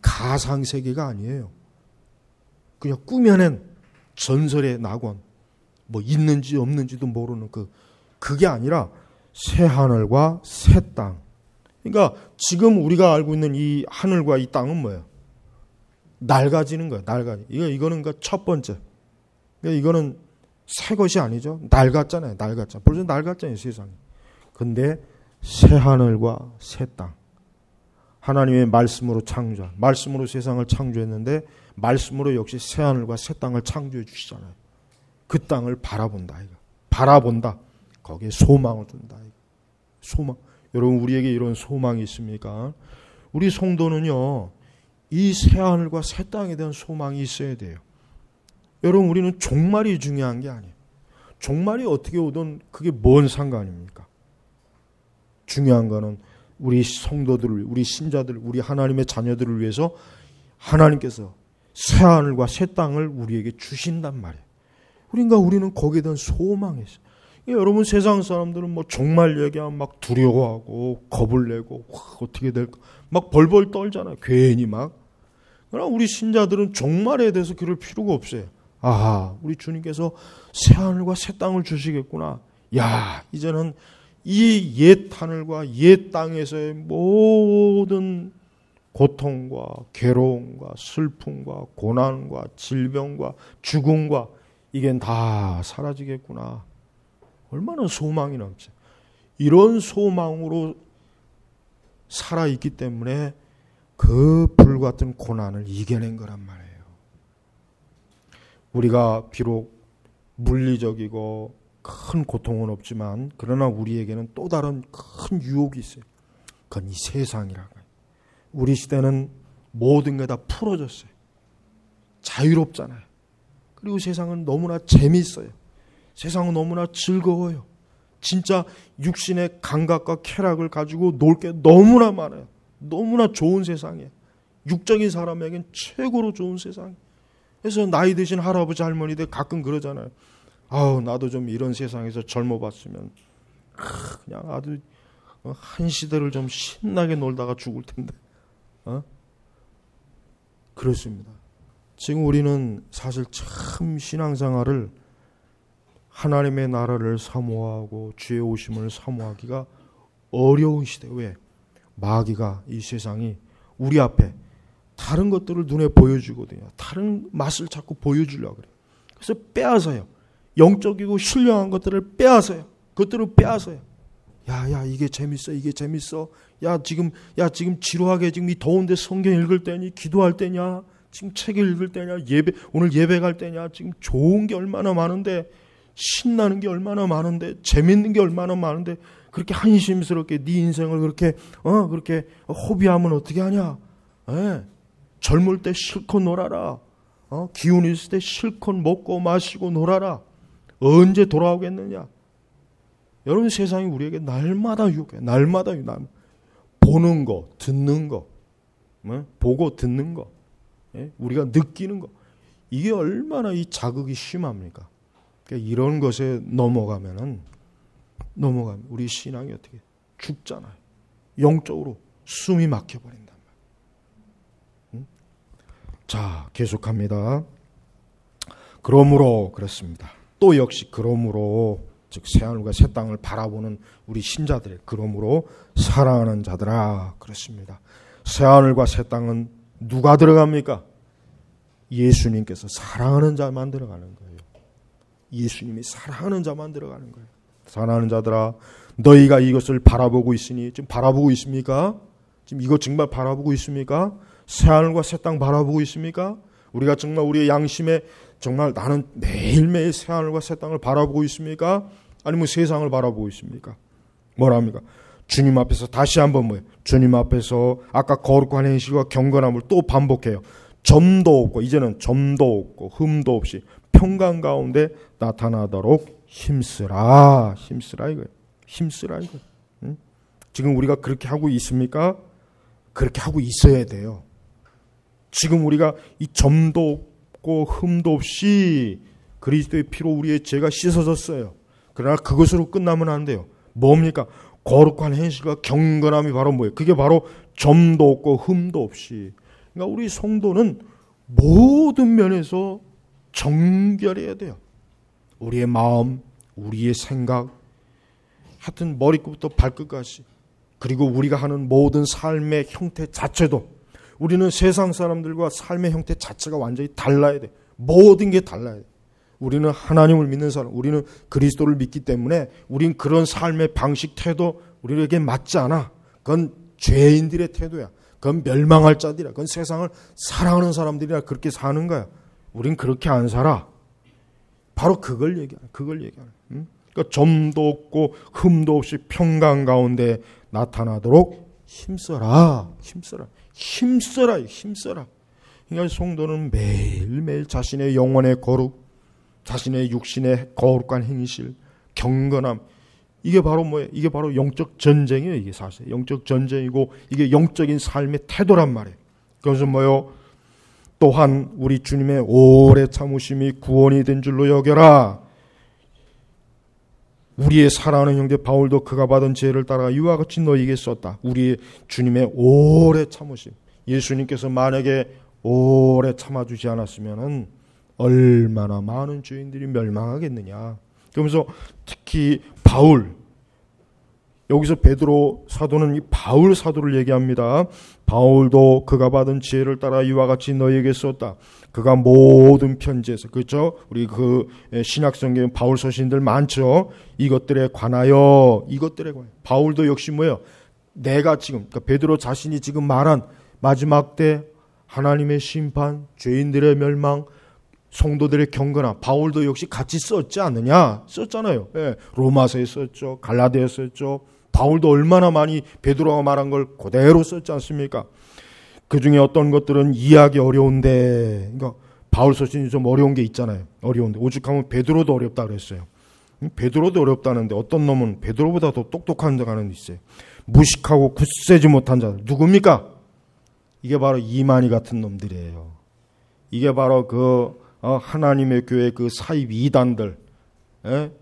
가상세계가 아니에요. 그냥 꾸며낸 전설의 낙원, 뭐 있는지 없는지도 모르는 그게 아니라 새 하늘과 새 땅. 그러니까 지금 우리가 알고 있는 이 하늘과 이 땅은 뭐예요? 낡아지는 거예요. 이거는 그러니까 첫 번째. 그러니까 이거는 새 것이 아니죠. 낡았잖아요. 벌써 낡았잖아요, 세상이. 근데 새 하늘과 새 땅. 하나님의 말씀으로 창조한, 말씀으로 세상을 창조했는데 말씀으로 역시 새 하늘과 새 땅을 창조해 주시잖아요. 그 땅을 바라본다. 이거. 바라본다. 거기에 소망을 둔다. 이거. 소망. 여러분, 우리에게 이런 소망이 있습니까? 우리 성도는요, 이 새 하늘과 새 땅에 대한 소망이 있어야 돼요. 여러분, 우리는 종말이 중요한 게 아니에요. 종말이 어떻게 오든 그게 뭔 상관입니까? 중요한 거는 우리 성도들을, 우리 신자들, 우리 하나님의 자녀들을 위해서 하나님께서 새 하늘과 새 땅을 우리에게 주신단 말이에요. 그러니까 우리는 거기에 대한 소망이 있어요. 여러분, 세상 사람들은 뭐 종말 얘기하면 막 두려워하고 겁을 내고 어떻게 될까 막 벌벌 떨잖아요. 괜히 막. 그러나 우리 신자들은 종말에 대해서 그럴 필요가 없어요. 아하, 우리 주님께서 새 하늘과 새 땅을 주시겠구나. 야, 이제는 이 옛 하늘과 옛 땅에서의 모든 고통과 괴로움과 슬픔과 고난과 질병과 죽음과 이게 다 사라지겠구나. 얼마나 소망이 넘쳐. 이런 소망으로 살아있기 때문에 그 불같은 고난을 이겨낸 거란 말이에요. 우리가 비록 물리적이고 큰 고통은 없지만 그러나 우리에게는 또 다른 큰 유혹이 있어요. 그건 이 세상이라고. 우리 시대는 모든 게 다 풀어졌어요. 자유롭잖아요. 그리고 세상은 너무나 재미있어요. 세상은 너무나 즐거워요. 진짜 육신의 감각과 쾌락을 가지고 놀 게 너무나 많아요. 너무나 좋은 세상이에요. 육적인 사람에겐 최고로 좋은 세상. 그래서 나이 드신 할아버지 할머니들 가끔 그러잖아요. 아우, 나도 좀 이런 세상에서 젊어봤으면 그냥 아주 한 시대를 좀 신나게 놀다가 죽을 텐데. 그렇습니다. 지금 우리는 사실 참 신앙생활을 하나님의 나라를 사모하고 주의 오심을 사모하기가 어려운 시대. 왜? 마귀가 이 세상이 우리 앞에 다른 것들을 눈에 보여주거든요. 다른 맛을 자꾸 보여주려고 그래요. 그래서 빼앗아요. 영적이고 신령한 것들을 빼앗아요. 그것들을 빼앗아요. 야, 이게 재밌어, 이게 재밌어. 야, 지금 지루하게 지금 이 더운데 성경 읽을 때니, 기도할 때냐, 지금 책을 읽을 때냐, 오늘 예배 갈 때냐, 지금 좋은 게 얼마나 많은데, 신나는 게 얼마나 많은데, 재밌는 게 얼마나 많은데, 그렇게 한심스럽게 네 인생을 그렇게 허비하면 어떻게 하냐? 젊을 때 실컷 놀아라. 기운 있을 때 실컷 먹고 마시고 놀아라. 언제 돌아오겠느냐? 여러분, 세상이 우리에게 날마다 유혹해. 날마다 보는 거, 듣는 거, 보고 듣는 거, 우리가 느끼는 거, 이게 얼마나 이 자극이 심합니까? 그러니까 이런 것에 넘어가면 우리 신앙이 어떻게 죽잖아요. 영적으로 숨이 막혀버린단 말이에요. 자, 계속합니다. 그러므로 그렇습니다. 또 역시 그러므로, 즉 새하늘과 새 땅을 바라보는 우리 신자들, 그러므로 사랑하는 자들아, 그렇습니다. 새하늘과 새 땅은 누가 들어갑니까? 예수님께서 사랑하는 자만 들어가는 거예요. 예수님이 사랑하는 자만 들어가는 거예요. 사랑하는 자들아, 너희가 이것을 바라보고 있으니, 지금 바라보고 있습니까? 지금 이것 정말 바라보고 있습니까? 새하늘과 새 땅 바라보고 있습니까? 우리가 정말 우리의 양심에 정말 나는 매일매일 새하늘과 새 땅을 바라보고 있습니까? 아니면 세상을 바라보고 있습니까? 뭐랍니까? 주님 앞에서 다시 한번 뭐예요? 주님 앞에서 아까 거룩한 행실과 경건함을 또 반복해요. 점도 없고, 이제는 점도 없고 흠도 없이 평강 가운데 나타나도록 힘쓰라. 힘쓰라 이거예요. 힘쓰라 이거예요. 응? 지금 우리가 그렇게 하고 있습니까? 그렇게 하고 있어야 돼요. 지금 우리가 이 점도 없고 흠도 없이 그리스도의 피로 우리의 죄가 씻어졌어요. 그러나 그것으로 끝나면 안 돼요. 뭡니까? 거룩한 행실과 경건함이 바로 뭐예요? 그게 바로 점도 없고 흠도 없이. 그러니까 우리 성도는 모든 면에서 정결해야 돼요. 우리의 마음, 우리의 생각, 하여튼 머리끝부터 발끝까지, 그리고 우리가 하는 모든 삶의 형태 자체도, 우리는 세상 사람들과 삶의 형태 자체가 완전히 달라야 돼. 모든 게 달라야 돼. 우리는 하나님을 믿는 사람, 우리는 그리스도를 믿기 때문에 우린 그런 삶의 방식, 태도 우리에게 맞지 않아. 그건 죄인들의 태도야. 그건 멸망할 자들이야. 그건 세상을 사랑하는 사람들이라 그렇게 사는 거야. 우린 그렇게 안 살아. 바로 그걸 얘기하는. 응? 그러니까 점도 없고 흠도 없이 평강 가운데 나타나도록 힘써라. 그러니까 성도는 매일매일 자신의 영혼의 거룩, 자신의 육신의 거룩한 행실, 경건함, 이게 바로 뭐예요? 이게 바로 영적 전쟁이에요. 이게 사실 영적 전쟁이고 이게 영적인 삶의 태도란 말이에요. 그래서 뭐요? 또한 우리 주님의 오래 참으심이 구원이 된 줄로 여겨라. 우리의 사랑하는 형제 바울도 그가 받은 죄를 따라 이와 같이 너희에게 썼다. 우리 주님의 오래 참으심. 예수님께서 만약에 오래 참아주지 않았으면 얼마나 많은 죄인들이 멸망하겠느냐. 그러면서 특히 바울, 여기서 베드로 사도는 이 바울 사도를 얘기합니다. 바울도 그가 받은 지혜를 따라 이와 같이 너희에게 썼다. 그가 모든 편지에서, 그렇죠? 우리 그 신약성경 바울 서신들 많죠. 이것들에 관하여 바울도 역시 뭐예요? 내가 지금, 그러니까 베드로 자신이 지금 말한 마지막 때 하나님의 심판, 죄인들의 멸망, 성도들의 경건함, 바울도 역시 같이 썼지 않느냐? 썼잖아요. 예, 로마서에 썼죠. 갈라디아에 썼죠. 바울도 얼마나 많이 베드로가 말한 걸 그대로 썼지 않습니까? 그 중에 어떤 것들은 이해하기 어려운데, 그러니까 바울 서신이 좀 어려운 게 있잖아요. 어려운데 오죽하면 베드로도 어렵다 그랬어요. 베드로도 어렵다는데 어떤 놈은 베드로보다 더 똑똑한 자가 하나 있어요. 무식하고 굳세지 못한 자들. 누굽니까? 이게 바로 이만희 같은 놈들이에요. 이게 바로 하나님의 교회 그 사입 이단들,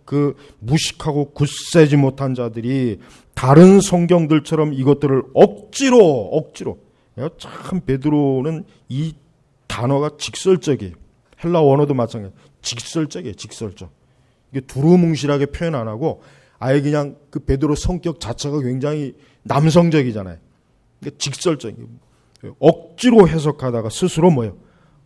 그 무식하고 굳세지 못한 자들이 다른 성경들처럼 이것들을 억지로 참 베드로는 이 단어가 직설적이에요. 헬라 원어도 마찬가지. 직설적이에요. 직설적. 이게 두루뭉실하게 표현 안 하고 아예 그냥 그 베드로 성격 자체가 굉장히 남성적이잖아요. 그러니까 직설적이에요. 억지로 해석하다가 스스로 뭐예요?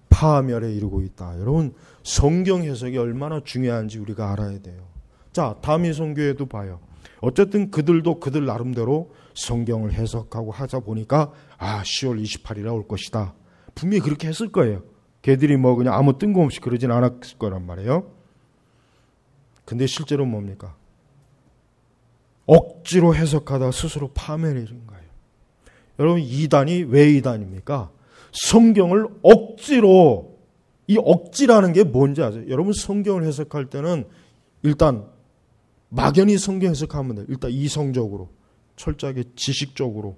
파멸에 이르고 있다. 여러분, 성경 해석이 얼마나 중요한지 우리가 알아야 돼요. 자, 다미성교회도 봐요. 어쨌든 그들도 그들 나름대로 성경을 해석하고 하자 보니까 10월 28일에 올 것이다. 분명히 그렇게 했을 거예요. 걔들이 뭐 그냥 아무 뜬금없이 그러진 않았을 거란 말이에요. 근데 실제로 뭡니까? 억지로 해석하다 스스로 파멸에 이른 거예요. 여러분, 이단이 왜 이단입니까? 성경을 억지로, 이 억지라는 게 뭔지 아세요? 여러분, 성경을 해석할 때는 일단 막연히 성경 해석하면 돼요. 일단 이성적으로, 철저하게 지식적으로.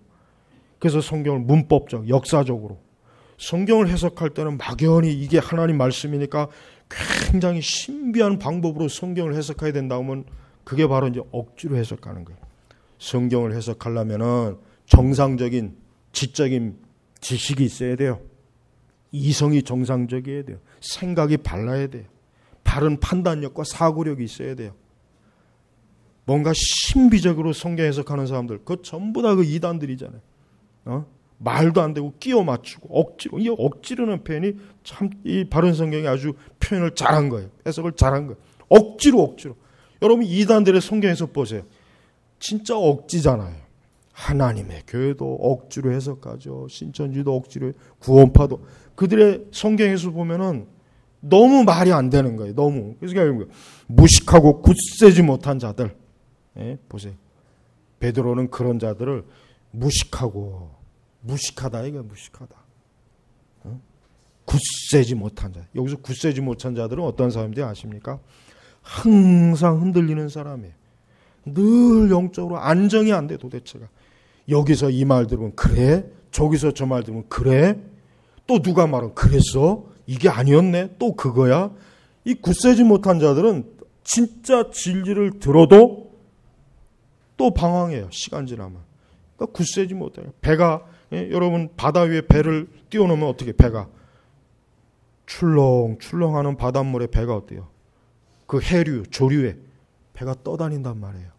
그래서 성경을 문법적, 역사적으로. 성경을 해석할 때는 막연히 이게 하나님 말씀이니까 굉장히 신비한 방법으로 성경을 해석해야 된다 하면 그게 바로 이제 억지로 해석하는 거예요. 성경을 해석하려면은 정상적인 지적인 지식이 있어야 돼요. 이성이 정상적이어야 돼요. 생각이 발라야 돼요. 바른 판단력과 사고력이 있어야 돼요. 뭔가 신비적으로 성경 해석하는 사람들, 그거 전부 다 그 이단들이잖아요. 말도 안 되고 끼워 맞추고 억지로, 이 억지로는 표현이 참 이 바른 성경이 아주 표현을 잘한 거예요. 해석을 잘한 거예요. 억지로. 여러분, 이단들의 성경 해석 보세요. 진짜 억지잖아요. 하나님의 교회도 억지로 해석하죠. 신천지도 억지로, 구원파도. 그들의 성경에서 보면은 너무 말이 안 되는 거예요. 너무. 그래서 무식하고 굳세지 못한 자들. 보세요. 베드로는 그런 자들을 무식하다 이게 무식하다. 굳세지 못한 자. 여기서 굳세지 못한 자들은 어떤 사람들이 아십니까? 항상 흔들리는 사람이에요. 늘 영적으로 안정이 안 돼 도대체가. 여기서 이 말 들으면 그래? 저기서 저 말 들으면 그래? 또 누가 말하면 그랬어? 이게 아니었네? 또 그거야? 이 굳세지 못한 자들은 진짜 진리를 들어도 또 방황해요. 시간 지나면. 그러니까 굳세지 못해요. 배가 여러분 바다 위에 배를 띄워놓으면 어떻게 배가 출렁출렁하는 바닷물에 배가 어때요? 그 해류, 조류에 배가 떠다닌단 말이에요.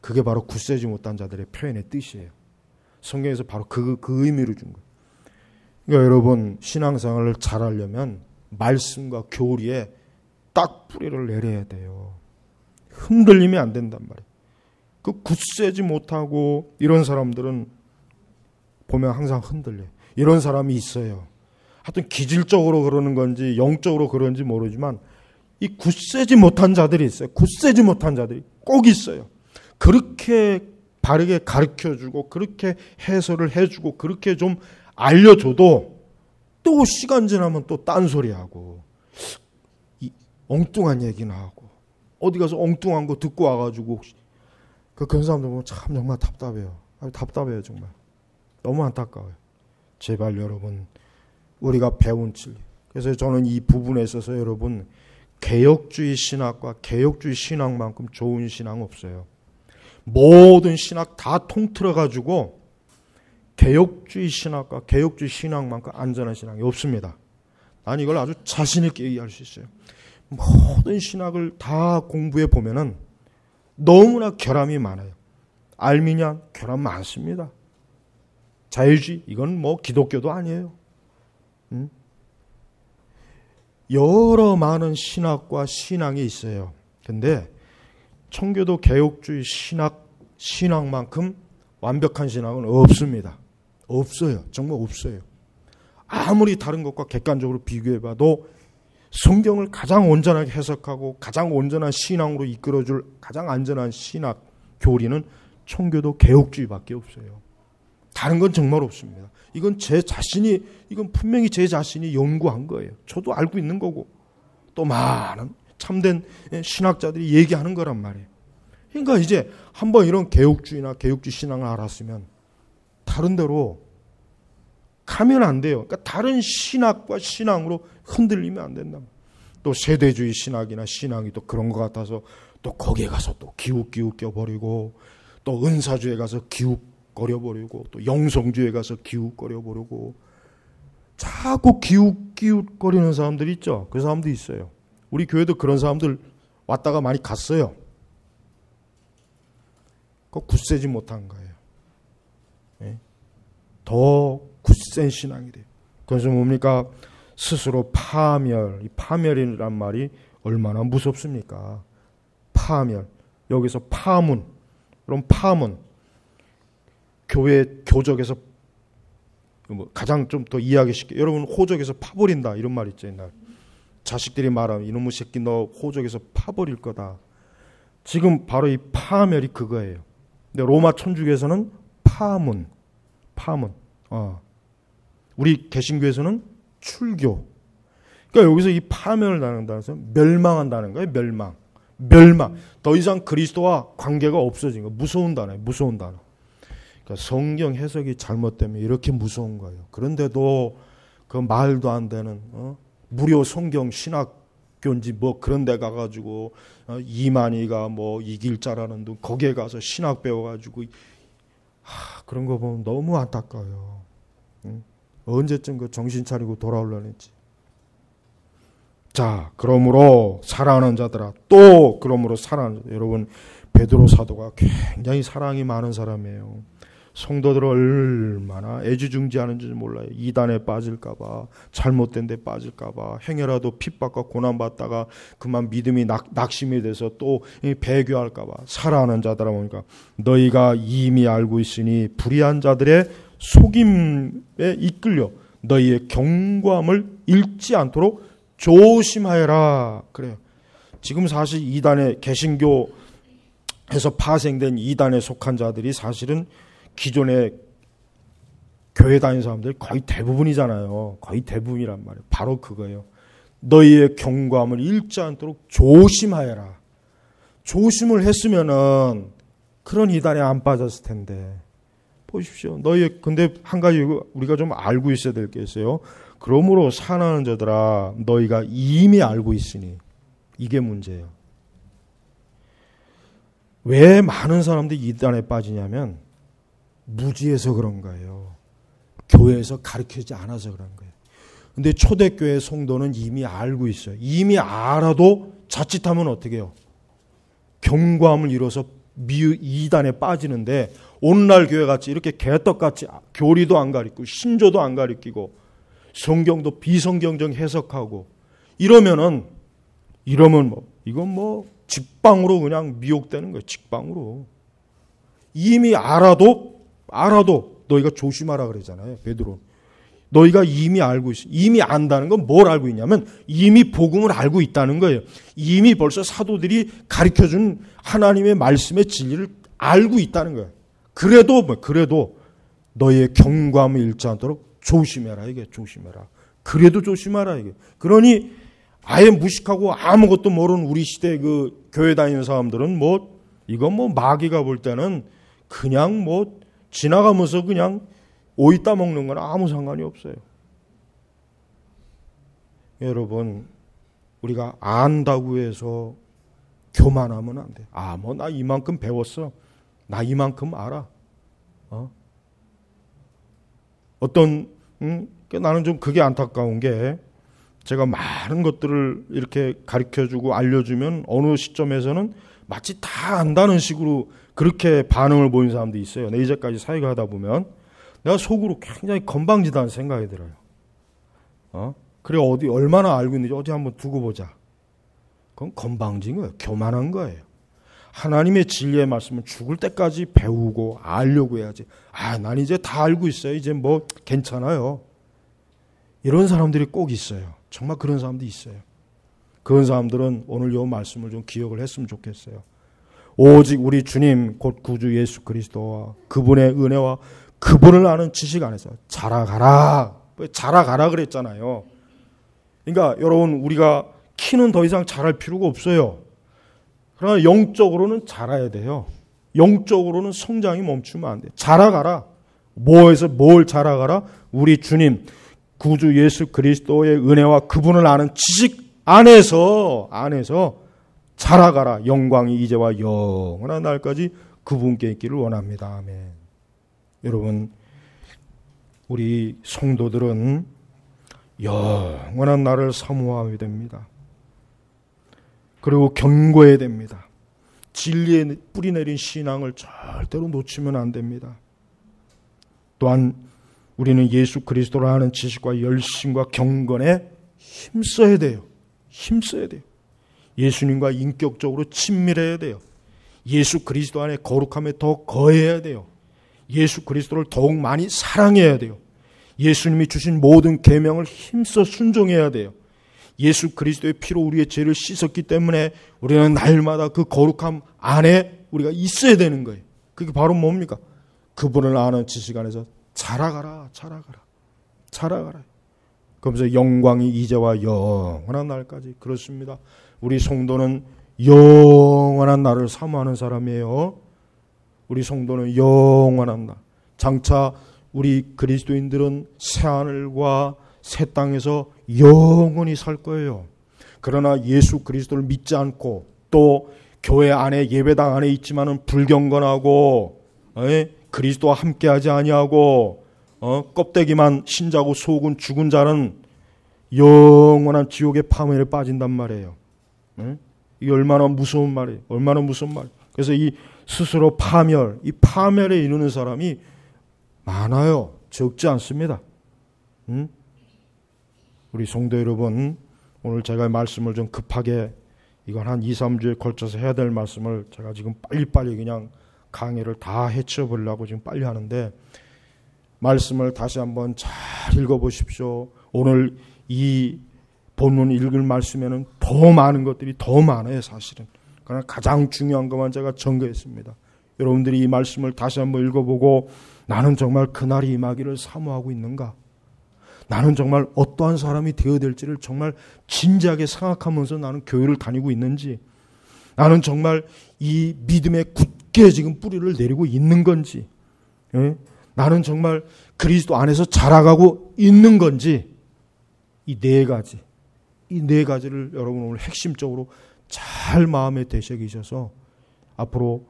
그게 바로 굳세지 못한 자들의 표현의 뜻이에요. 성경에서 바로 그 의미를 준 거예요. 그러니까 여러분 신앙생활을 잘하려면 말씀과 교리에 딱 뿌리를 내려야 돼요. 흔들리면 안 된단 말이에요. 그 굳세지 못하고 이런 사람들은 보면 항상 흔들려요. 이런 사람이 있어요. 하여튼 기질적으로 그러는 건지 영적으로 그런지 모르지만 이 굳세지 못한 자들이 있어요. 굳세지 못한 자들이 꼭 있어요. 그렇게 바르게 가르쳐주고 그렇게 해설을 해주고 그렇게 좀 알려줘도 또 시간 지나면 또 딴소리하고 엉뚱한 얘기나 하고 어디 가서 엉뚱한 거 듣고 와가지고 그런 사람들 보면 참 정말 답답해요. 답답해요 정말. 너무 안타까워요. 제발 여러분 우리가 배운 진리. 그래서 저는 이 부분에 있어서 여러분 개혁주의 신학과 개혁주의 신학만큼 좋은 신앙 없어요. 모든 신학 다 통틀어가지고 개혁주의 신학과 개혁주의 신학만큼 안전한 신학이 없습니다. 난 이걸 아주 자신 있게 얘기할 수 있어요. 모든 신학을 다 공부해 보면은 너무나 결함이 많아요. 알미냐 결함 많습니다. 자유주의 이건 뭐 기독교도 아니에요. 여러 많은 신학과 신앙이 있어요. 근데 청교도 개혁주의 신학만큼 완벽한 신학은 없습니다. 없어요. 정말 없어요. 아무리 다른 것과 객관적으로 비교해봐도 성경을 가장 온전하게 해석하고 가장 온전한 신앙으로 이끌어줄 가장 안전한 신학 교리는 청교도 개혁주의밖에 없어요. 다른 건 정말 없습니다. 이건 이건 분명히 제 자신이 연구한 거예요. 저도 알고 있는 거고 또 많은 참된 신학자들이 얘기하는 거란 말이에요. 그러니까 이제 한번 이런 개혁주의나 개혁주의 신앙을 알았으면 다른 데로 가면 안 돼요. 그러니까 다른 신학과 신앙으로 흔들리면 안 된다. 또 세대주의 신학이나 신앙이 또 그런 것 같아서 또 거기에 가서 또 기웃기웃거리고 또 은사주에 가서 기웃거려버리고 또 영성주에 가서 기웃거려버리고 자꾸 기웃기웃거리는 사람들 있죠. 그 사람도 있어요. 우리 교회도 그런 사람들 왔다가 많이 갔어요. 그거 굳세지 못한 거예요. 네? 더 굳센 신앙이 돼요. 그래서 뭡니까? 스스로 파멸. 이 파멸이란 말이 얼마나 무섭습니까? 파멸. 여기서 파문. 그럼 파문. 교회 교적에서 가장 좀 더 이해하기 쉽게 여러분 호적에서 파버린다 이런 말 있죠. 옛날 자식들이 말하면 이놈의 새끼 너 호적에서 파버릴 거다. 지금 바로 이 파멸이 그거예요. 근데 로마 천주교에서는 파문. 우리 개신교에서는 출교. 그러니까 여기서 이 파멸을 나눈다는 것은 멸망한다는 거예요. 멸망. 더 이상 그리스도와 관계가 없어진 거. 무서운 단어예요. 무서운 단어. 그러니까 성경 해석이 잘못되면 이렇게 무서운 거예요. 그런데도 그 말도 안 되는 무료 성경 신학교인지 뭐 그런 데 가가지고 이만희가 뭐 이길 자라는 둥 거기에 가서 신학 배워가지고 그런 거 보면 너무 안타까워요. 언제쯤 그 정신 차리고 돌아올려는지. 자, 그러므로 사랑하는 자들아, 또 그러므로 사랑하는 자들. 여러분 베드로 사도가 굉장히 사랑이 많은 사람이에요. 성도들을 얼마나 애지중지하는지 몰라요. 이단에 빠질까봐, 잘못된 데 빠질까봐, 행여라도 핍박과 고난받다가 그만 믿음이 낙심이 돼서 또 배교할까봐. 사랑하는 자들아 보니까 너희가 이미 알고 있으니 불의한 자들의 속임에 이끌려 너희의 경고함을 잃지 않도록 조심하여라. 그래요. 지금 사실 이단의 개신교 해서 파생된 이단에 속한 자들이 사실은 기존의 교회 다니는 사람들 거의 대부분이잖아요. 거의 대부분이란 말이에요. 바로 그거예요. 너희의 경고함을 잃지 않도록 조심하여라. 조심을 했으면은 그런 이단에 안 빠졌을 텐데. 보십시오. 근데 한 가지 우리가 좀 알고 있어야 될 게 있어요. 그러므로 사랑하는 자들아, 너희가 이미 알고 있으니. 이게 문제예요. 왜 많은 사람들이 이단에 빠지냐면 무지해서 그런 거예요. 교회에서 가르치지 않아서 그런 거예요. 근데 초대교회 성도는 이미 알고 있어요. 이미 알아도 자칫하면 어떻게 해요? 경고함을 잃어서 이단에 빠지는데 오늘날 교회같이 이렇게 개떡같이 교리도 안 가르치고 신조도 안 가르치고 성경도 비성경적 해석하고 이러면 이건 직방으로 그냥 미혹되는 거예요. 직방으로. 이미 알아도 너희가 조심하라 그러잖아요. 베드로. 너희가 이미 알고 있어. 이미 안다는 건 뭘 알고 있냐면 이미 복음을 알고 있다는 거예요. 이미 벌써 사도들이 가르쳐준 하나님의 말씀의 진리를 알고 있다는 거예요. 그래도 너희의 경고함을 잃지 않도록 조심해라. 이게 조심해라. 그래도 조심하라. 이게. 그러니 아예 무식하고 아무것도 모르는 우리 시대 그 교회 다니는 사람들은 이건 마귀가 볼 때는 그냥 지나가면서 그냥 오이 따먹는 건 아무 상관이 없어요. 여러분, 우리가 안다고 해서 교만하면 안 돼. 나 이만큼 배웠어. 나 이만큼 알아. 나는 좀 그게 안타까운 게 제가 많은 것들을 이렇게 가르쳐주고 알려주면 어느 시점에서는 마치 다 안다는 식으로 그렇게 반응을 보이는 사람도 있어요. 내 이제까지 사회가 하다 보면 내가 속으로 굉장히 건방지다는 생각이 들어요. 그래 얼마나 알고 있는지 어디 한번 두고 보자. 그건 건방진 거예요. 교만한 거예요. 하나님의 진리의 말씀은 죽을 때까지 배우고 알려고 해야지. 난 이제 다 알고 있어요. 이제 괜찮아요. 이런 사람들이 꼭 있어요. 정말 그런 사람도 있어요. 그런 사람들은 오늘 이 말씀을 좀 기억을 했으면 좋겠어요. 오직 우리 주님 곧 구주 예수 그리스도와 그분의 은혜와 그분을 아는 지식 안에서 자라가라. 자라가라 그랬잖아요. 그러니까 여러분 우리가 키는 더 이상 자랄 필요가 없어요. 그러나 영적으로는 자라야 돼요. 영적으로는 성장이 멈추면 안 돼요. 자라가라. 뭐에서 뭘 자라가라? 우리 주님 구주 예수 그리스도의 은혜와 그분을 아는 지식 안에서 자라가라. 영광이 이제와 영원한 날까지 그분께 있기를 원합니다. 아멘. 여러분, 우리 성도들은 영원한 날을 사모해야 됩니다. 그리고 경고해야 됩니다. 진리에 뿌리내린 신앙을 절대로 놓치면 안 됩니다. 또한 우리는 예수 그리스도를 아는 지식과 열심과 경건에 힘써야 돼요. 힘써야 돼요. 예수님과 인격적으로 친밀해야 돼요. 예수 그리스도 안에 거룩함에 더 거해야 돼요. 예수 그리스도를 더욱 많이 사랑해야 돼요. 예수님이 주신 모든 계명을 힘써 순종해야 돼요. 예수 그리스도의 피로 우리의 죄를 씻었기 때문에 우리는 날마다 그 거룩함 안에 우리가 있어야 되는 거예요. 그게 바로 뭡니까? 그분을 아는 지식 안에서 자라가라. 그러면서 영광이 이제와 영원한 날까지. 그렇습니다. 우리 성도는 영원한 날을 사모하는 사람이에요. 우리 성도는 영원한 날. 장차 우리 그리스도인들은 새하늘과 새 땅에서 영원히 살 거예요. 그러나 예수 그리스도를 믿지 않고 또 교회 안에 예배당 안에 있지만은 불경건하고 그리스도와 함께하지 아니하고 껍데기만 신자고 속은 죽은 자는 영원한 지옥의 파멸에 빠진단 말이에요. 이게 얼마나 무서운 말이에요. 얼마나 무서운 말. 그래서 이 스스로 이 파멸에 이르는 사람이 많아요. 적지 않습니다. 우리 성도 여러분, 오늘 제가 말씀을 좀 급하게 이건 한 2, 3주에 걸쳐서 해야 될 말씀을 제가 지금 빨리빨리 그냥 강의를 다 해치워보려고 지금 빨리 하는데, 말씀을 다시 한번 잘 읽어보십시오. 오늘 이 본문 읽을 말씀에는 더 많은 것들이 더 많아요. 사실은 그러나 가장 중요한 것만 제가 전거했습니다. 여러분들이 이 말씀을 다시 한번 읽어보고 나는 정말 그날이 임하기를 사모하고 있는가? 나는 정말 어떠한 사람이 되어야 될지를 정말 진지하게 생각하면서 나는 교회를 다니고 있는지, 나는 정말 이 믿음에 굳게 지금 뿌리를 내리고 있는 건지, 나는 정말 그리스도 안에서 자라가고 있는 건지, 이 네 가지를 여러분 오늘 핵심적으로 잘 마음에 되새기셔서 앞으로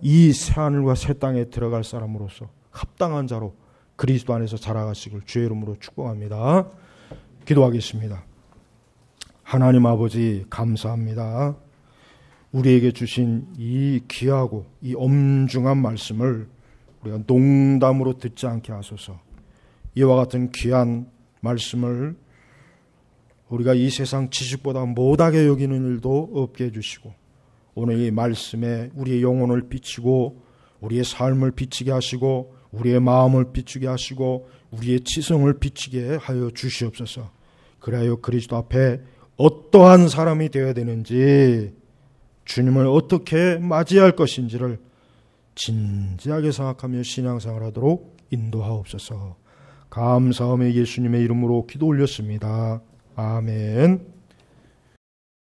이 새하늘과 새 땅에 들어갈 사람으로서 합당한 자로 그리스도 안에서 자라가시길 주의 이름으로 축복합니다. 기도하겠습니다. 하나님 아버지 감사합니다. 우리에게 주신 이 귀하고 이 엄중한 말씀을 우리가 농담으로 듣지 않게 하소서. 이와 같은 귀한 말씀을 우리가 이 세상 지식보다 못하게 여기는 일도 없게 해주시고, 오늘 이 말씀에 우리의 영혼을 비치고 우리의 삶을 비치게 하시고 우리의 마음을 비추게 하시고 우리의 지성을 비치게 하여 주시옵소서. 그래야 그리스도 앞에 어떠한 사람이 되어야 되는지, 주님을 어떻게 맞이할 것인지를 진지하게 생각하며 신앙생활하도록 인도하옵소서. 감사하며 예수님의 이름으로 기도 올렸습니다. 아멘.